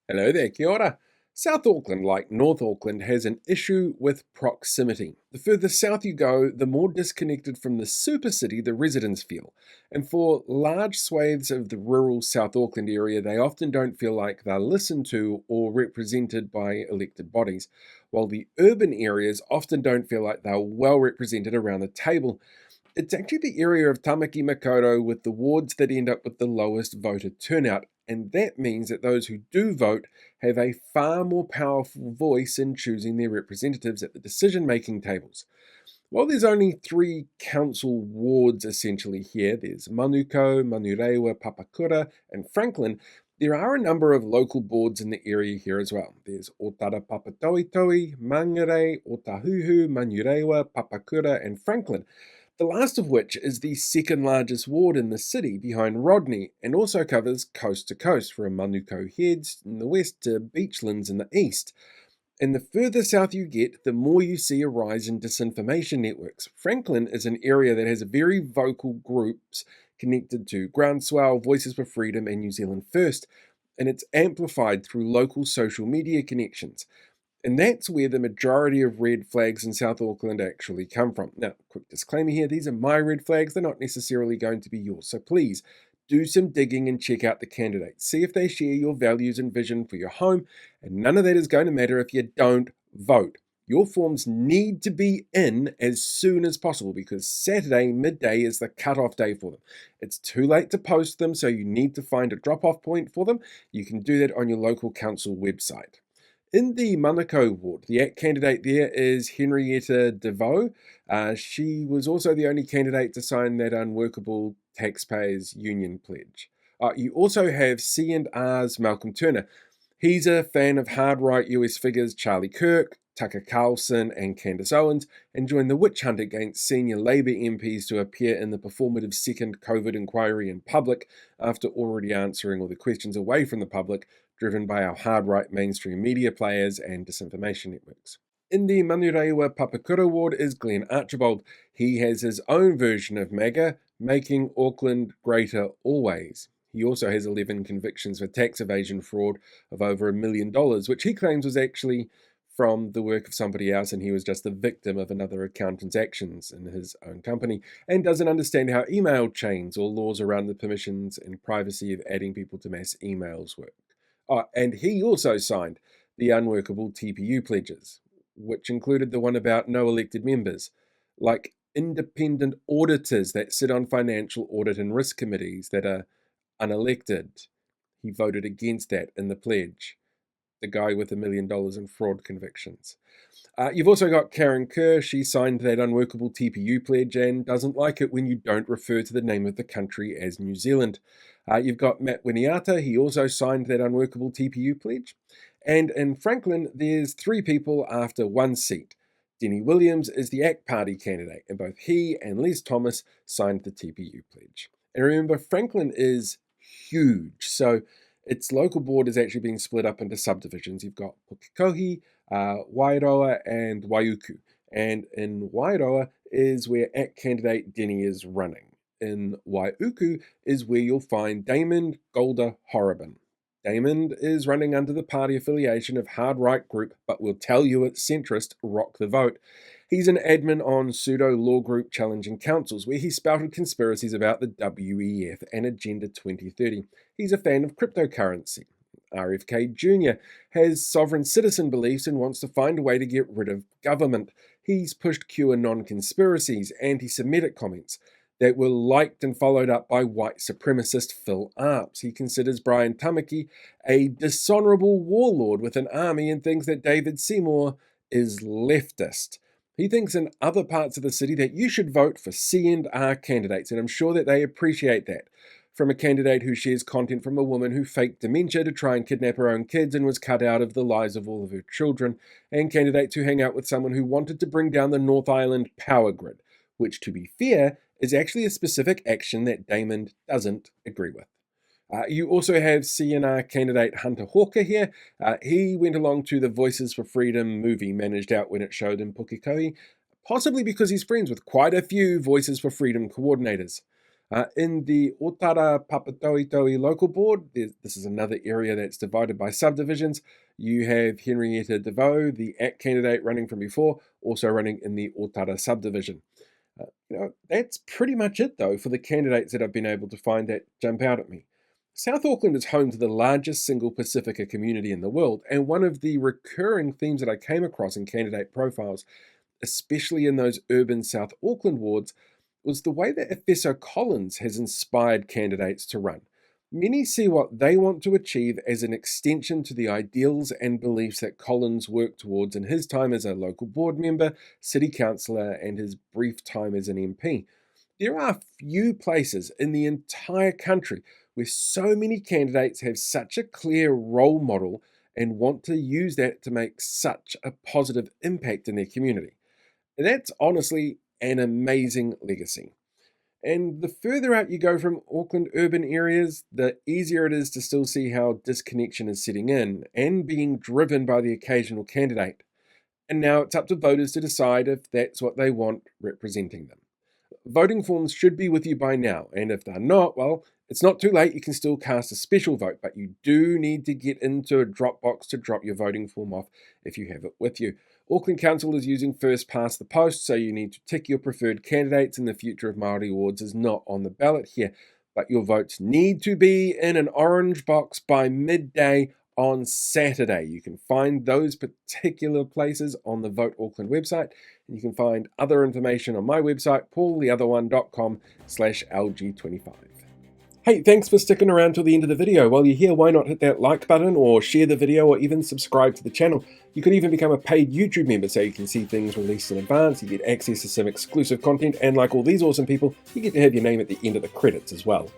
Hello there, kia ora. South Auckland, like North Auckland, has an issue with proximity. The further south you go, the more disconnected from the supercity the residents feel. And for large swathes of the rural South Auckland area, they often don't feel like they're listened to or represented by elected bodies, while the urban areas often don't feel like they're well represented around the table. It's actually the area of Tamaki Makaurau with the wards that end up with the lowest voter turnout, and that means that those who do vote have a far more powerful voice in choosing their representatives at the decision making tables. While there's only three council wards essentially here, there's Manukau, Manurewa, Papakura, and Franklin. There are a number of local boards in the area here as well. There's Otara Papatoetoe, Mangere, Otahuhu, Manurewa, Papakura, and Franklin, the last of which is the second largest ward in the city behind Rodney and also covers coast to coast from Manukau Heads in the west to Beachlands in the east. And the further south you get, the more you see a rise in disinformation networks. Franklin is an area that has very vocal groups connected to Groundswell, Voices for Freedom, and New Zealand First, and it's amplified through local social media connections. And that's where the majority of red flags in South Auckland actually come from. Now, quick disclaimer here, these are my red flags, they're not necessarily going to be yours. So please do some digging and check out the candidates. See if they share your values and vision for your home, and none of that is going to matter if you don't vote. Your forms need to be in as soon as possible because Saturday midday is the cut-off day for them. It's too late to post them, so you need to find a drop-off point for them. You can do that on your local council website. In the Manukau ward, the ACT candidate there is Henrietta DeVoe. She was also the only candidate to sign that unworkable taxpayers union pledge. You also have C&R's Malcolm Turner. He's a fan of hard right US figures Charlie Kirk, Tucker Carlson, and Candace Owens, and joined the witch hunt against senior Labour MPs to appear in the performative second COVID inquiry in public after already answering all the questions away from the public, driven by our hard right mainstream media players and disinformation networks. In the Manurewa Papakura ward is Glenn Archibald. He has his own version of MAGA, making Auckland greater always. He also has 11 convictions for tax evasion fraud of over $1 million, which he claims was actually from the work of somebody else, and he was just the victim of another accountant's actions in his own company, and doesn't understand how email chains or laws around the permissions and privacy of adding people to mass emails work. And he also signed the unworkable TPU pledges, which included the one about no elected members, like independent auditors that sit on financial audit and risk committees that are unelected. He voted against that in the pledge. The guy with $1 million in fraud convictions. You've also got Karen Kerr. She signed that unworkable TPU pledge and doesn't like it when you don't refer to the name of the country as New Zealand. You've got Matt Winiata. He also signed that unworkable TPU pledge. And in Franklin, there's three people after one seat. Denny Williams is the ACT Party candidate, and both he and Les Thomas signed the TPU pledge. And remember, Franklin is huge. So its local board is actually being split up into subdivisions. You've got Pukekohe, Wairoa, and Waiuku. And in Wairoa is where ACT candidate Denny is running. In Waiuku is where you'll find Damon Golda Horriban. Damon is running under the party affiliation of hard right group, but will tell you it's centrist Rock the Vote. He's an admin on pseudo law group Challenging Councils, where he spouted conspiracies about the WEF and Agenda 2030. He's a fan of cryptocurrency. RFK Jr. has sovereign citizen beliefs and wants to find a way to get rid of government. He's pushed QAnon conspiracies, anti-Semitic comments that were liked and followed up by white supremacist Phil Arps. He considers Brian Tamaki a dishonorable warlord with an army and thinks that David Seymour is leftist. He thinks in other parts of the city that you should vote for C&R candidates, and I'm sure that they appreciate that. From a candidate who shares content from a woman who faked dementia to try and kidnap her own kids and was cut out of the lives of all of her children, and candidates who hang out with someone who wanted to bring down the North Island power grid, which, to be fair, is actually a specific action that Damon doesn't agree with. You also have C&R candidate Hunter Hawker here. He went along to the Voices for Freedom movie managed out when it showed in Pukekohe, possibly because he's friends with quite a few Voices for Freedom coordinators. In the Otara Papatoetoe local board, this is another area that's divided by subdivisions. You have Henrietta DeVoe, the ACT candidate running from before, also running in the Otara subdivision. That's pretty much it though for the candidates that I've been able to find that jump out at me. South Auckland is home to the largest single Pacifica community in the world, and one of the recurring themes that I came across in candidate profiles, especially in those urban South Auckland wards, was the way that Efeso Collins has inspired candidates to run. Many see what they want to achieve as an extension to the ideals and beliefs that Collins worked towards in his time as a local board member, city councillor, and his brief time as an MP. There are few places in the entire country where so many candidates have such a clear role model and want to use that to make such a positive impact in their community. And that's honestly an amazing legacy. And the further out you go from Auckland urban areas, the easier it is to still see how disconnection is setting in and being driven by the occasional candidate. And now it's up to voters to decide if that's what they want representing them. Voting forms should be with you by now, and if they're not, well, it's not too late. You can still cast a special vote, but you do need to get into a drop box to drop your voting form off if you have it with you. Auckland Council is using first past the post, so you need to tick your preferred candidates, and the future of Māori wards is not on the ballot here. But your votes need to be in an orange box by midday on Saturday. You can find those particular places on the Vote Auckland website, and you can find other information on my website, paultheotherone.com/LG25. Hey, thanks for sticking around till the end of the video. While you're here, why not hit that like button or share the video or even subscribe to the channel. You could even become a paid YouTube member so you can see things released in advance, you get access to some exclusive content, and like all these awesome people, you get to have your name at the end of the credits as well.